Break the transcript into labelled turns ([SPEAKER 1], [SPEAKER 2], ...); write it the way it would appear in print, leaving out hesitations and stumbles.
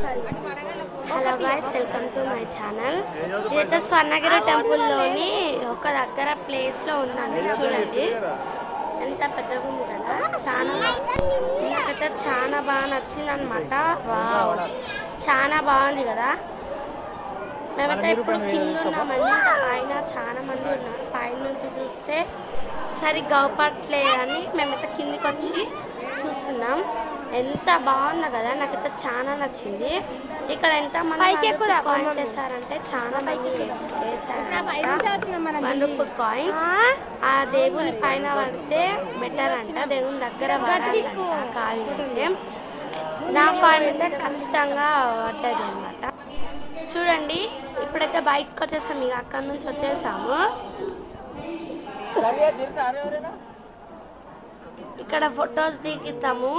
[SPEAKER 1] Hello guys, welcome to my channel. ఇదైతే స్వర్ణగిరి టెంపుల్లోని ఒక దగ్గర ప్లేస్లో ఉందండి. చూడండి ఎంత పెద్దగా ఉంది కదా. నాకైతే చాలా బాగా నచ్చింది అనమాట. వావ్, చాలా బాగుంది కదా. మేమైతే ఇప్పుడు కింద ఉన్నామండి, పైన చాలా మంది ఉన్నారు. పైన నుంచి చూస్తే సరిగ్గా అవపట్లేదని మేమైతే కిందికి వచ్చి చూస్తున్నాం. ఎంత బాగుంది కదా, నాకైతే చాలా నచ్చింది. ఇక్కడ ఎంత మంది కాయిన్స్ వేసారంటే చాలా మంది వేసారు కాయిన్స్. ఆ దేవుని పైన పడితే బెటర్ అంట, దేవుని దగ్గర పడాలంట కాయిన్ అయితే. నా కాయిన్ అయితే ఖచ్చితంగా పడ్డది అనమాట. చూడండి, ఇప్పుడైతే బయటకు వచ్చేసాము, ఇక అక్కడి నుంచి వచ్చేసాము. ఇక్కడ ఫొటోస్ దిగుతాము.